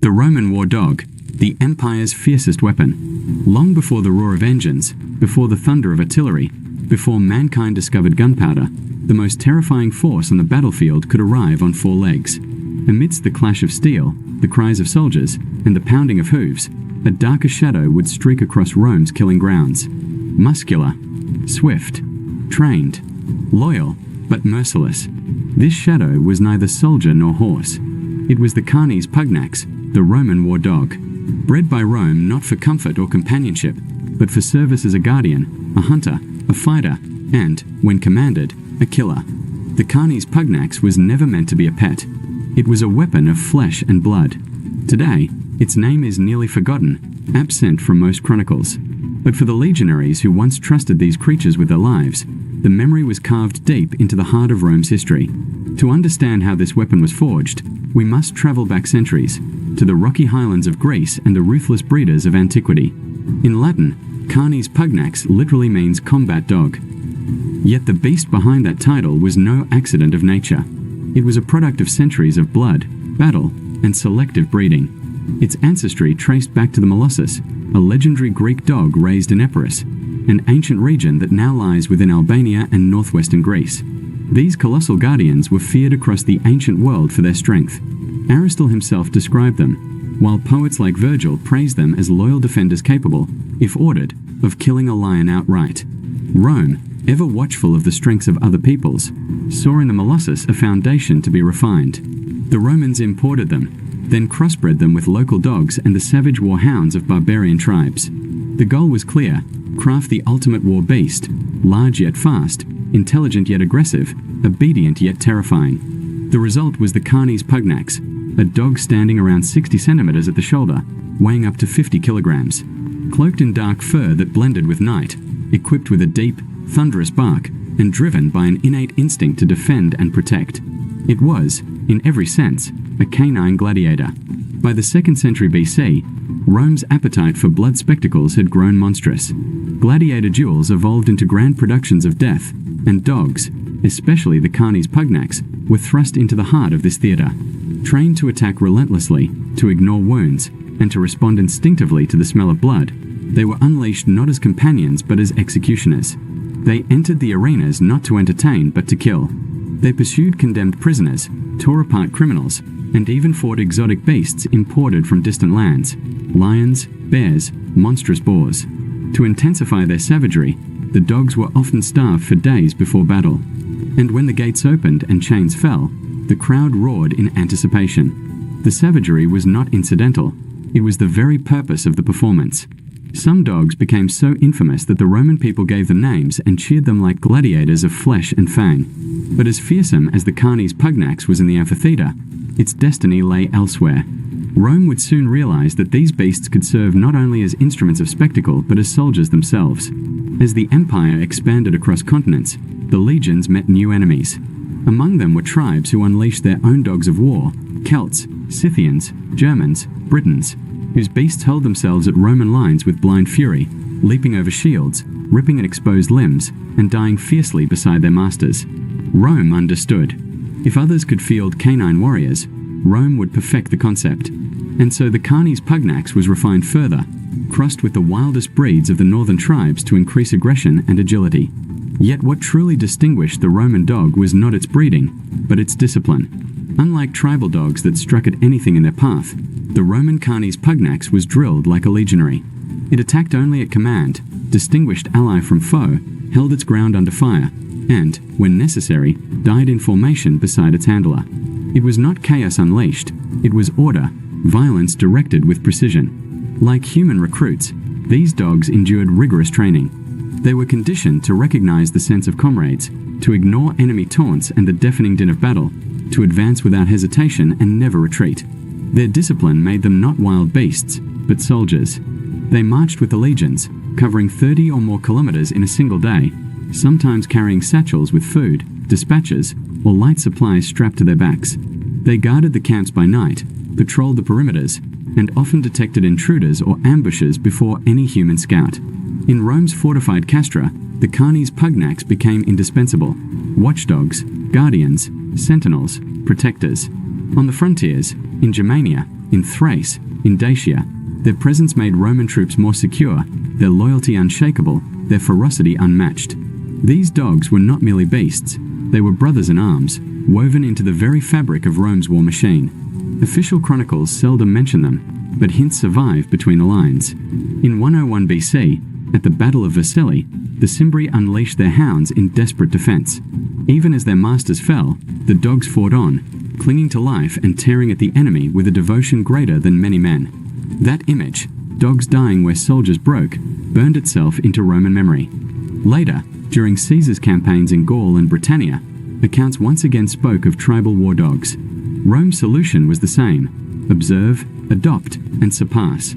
The Roman war dog, the empire's fiercest weapon. Long before the roar of engines, before the thunder of artillery, before mankind discovered gunpowder, the most terrifying force on the battlefield could arrive on four legs. Amidst the clash of steel, the cries of soldiers, and the pounding of hooves, a darker shadow would streak across Rome's killing grounds. Muscular, swift, trained, loyal, but merciless. This shadow was neither soldier nor horse. It was the Carnis Pugnax, the Roman war dog. Bred by Rome not for comfort or companionship, but for service as a guardian, a hunter, a fighter, and, when commanded, a killer. The Carnis Pugnax was never meant to be a pet. It was a weapon of flesh and blood. Today, its name is nearly forgotten, absent from most chronicles. But for the legionaries who once trusted these creatures with their lives, the memory was carved deep into the heart of Rome's history. To understand how this weapon was forged, we must travel back centuries, to the rocky highlands of Greece and the ruthless breeders of antiquity. In Latin, Carnis Pugnax literally means combat dog. Yet the beast behind that title was no accident of nature. It was a product of centuries of blood, battle, and selective breeding. Its ancestry traced back to the Molossus, a legendary Greek dog raised in Epirus, an ancient region that now lies within Albania and northwestern Greece. These colossal guardians were feared across the ancient world for their strength. Aristotle himself described them, while poets like Virgil praised them as loyal defenders capable, if ordered, of killing a lion outright. Rome, ever watchful of the strengths of other peoples, saw in the Molossus a foundation to be refined. The Romans imported them, then crossbred them with local dogs and the savage war hounds of barbarian tribes. The goal was clear: craft the ultimate war beast, large yet fast, intelligent yet aggressive, obedient yet terrifying. The result was the Carnis Pugnax, a dog standing around 60 centimeters at the shoulder, weighing up to 50 kilograms. Cloaked in dark fur that blended with night, equipped with a deep, thunderous bark, and driven by an innate instinct to defend and protect. It was, in every sense, a canine gladiator. By the 2nd century BC, Rome's appetite for blood spectacles had grown monstrous. Gladiator duels evolved into grand productions of death, and dogs, especially the Carnis Pugnax, were thrust into the heart of this theater. Trained to attack relentlessly, to ignore wounds, and to respond instinctively to the smell of blood, they were unleashed not as companions but as executioners. They entered the arenas not to entertain but to kill. They pursued condemned prisoners, tore apart criminals, and even fought exotic beasts imported from distant lands: lions, bears, monstrous boars. To intensify their savagery, the dogs were often starved for days before battle. And when the gates opened and chains fell, the crowd roared in anticipation. The savagery was not incidental. It was the very purpose of the performance. Some dogs became so infamous that the Roman people gave them names and cheered them like gladiators of flesh and fang. But as fearsome as the Carnis Pugnax was in the amphitheater, its destiny lay elsewhere. Rome would soon realize that these beasts could serve not only as instruments of spectacle but as soldiers themselves. As the empire expanded across continents, the legions met new enemies. Among them were tribes who unleashed their own dogs of war: Celts, Scythians, Germans, Britons, whose beasts hurled themselves at Roman lines with blind fury, leaping over shields, ripping at exposed limbs, and dying fiercely beside their masters. Rome understood. If others could field canine warriors, Rome would perfect the concept. And so the Carnis Pugnax was refined further, crossed with the wildest breeds of the northern tribes to increase aggression and agility. Yet what truly distinguished the Roman dog was not its breeding, but its discipline. Unlike tribal dogs that struck at anything in their path, the Roman Carnis Pugnax was drilled like a legionary. It attacked only at command, distinguished ally from foe, held its ground under fire, and, when necessary, died in formation beside its handler. It was not chaos unleashed, it was order, violence directed with precision. Like human recruits, these dogs endured rigorous training. They were conditioned to recognize the sense of comrades, to ignore enemy taunts and the deafening din of battle, to advance without hesitation and never retreat. Their discipline made them not wild beasts, but soldiers. They marched with the legions, covering 30 or more kilometers in a single day, sometimes carrying satchels with food, dispatches, or light supplies strapped to their backs. They guarded the camps by night, patrolled the perimeters, and often detected intruders or ambushes before any human scout. In Rome's fortified castra, the Carnis Pugnax became indispensable: watchdogs, guardians, sentinels, protectors. On the frontiers, in Germania, in Thrace, in Dacia. Their presence made Roman troops more secure, their loyalty unshakable, their ferocity unmatched. These dogs were not merely beasts, they were brothers in arms, woven into the very fabric of Rome's war machine. Official chronicles seldom mention them, but hints survive between the lines. In 101 BC, at the Battle of Vercelli, the Cimbri unleashed their hounds in desperate defense. Even as their masters fell, the dogs fought on, clinging to life and tearing at the enemy with a devotion greater than many men. That image, dogs dying where soldiers broke, burned itself into Roman memory. Later, during Caesar's campaigns in Gaul and Britannia, accounts once again spoke of tribal war dogs. Rome's solution was the same: observe, adopt, and surpass.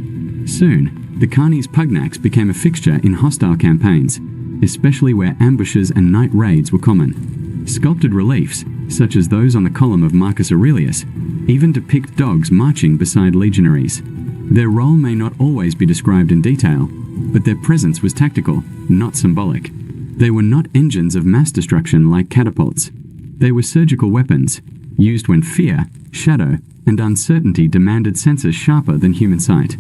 Soon, the Carnis Pugnax became a fixture in hostile campaigns, especially where ambushes and night raids were common. Sculpted reliefs, such as those on the column of Marcus Aurelius, even depict dogs marching beside legionaries. Their role may not always be described in detail, but their presence was tactical, not symbolic. They were not engines of mass destruction like catapults. They were surgical weapons, used when fear, shadow, and uncertainty demanded senses sharper than human sight.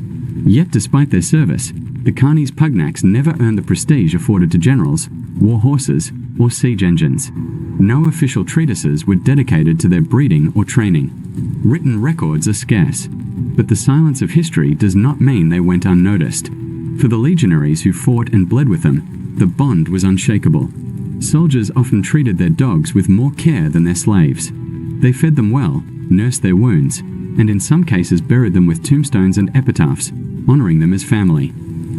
Yet despite their service, the Carnis Pugnax never earned the prestige afforded to generals, war horses, or siege engines. No official treatises were dedicated to their breeding or training. Written records are scarce, but the silence of history does not mean they went unnoticed. For the legionaries who fought and bled with them, the bond was unshakable. Soldiers often treated their dogs with more care than their slaves. They fed them well, nursed their wounds, and in some cases buried them with tombstones and epitaphs, honoring them as family.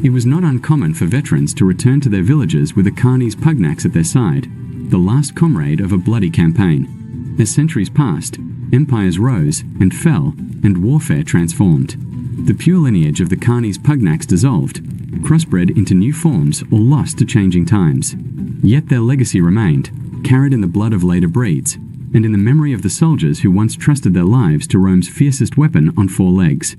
It was not uncommon for veterans to return to their villages with a Carnis Pugnax at their side, the last comrade of a bloody campaign. As centuries passed, empires rose and fell, and warfare transformed. The pure lineage of the Carnis Pugnax dissolved, crossbred into new forms or lost to changing times. Yet their legacy remained, carried in the blood of later breeds, and in the memory of the soldiers who once trusted their lives to Rome's fiercest weapon on four legs.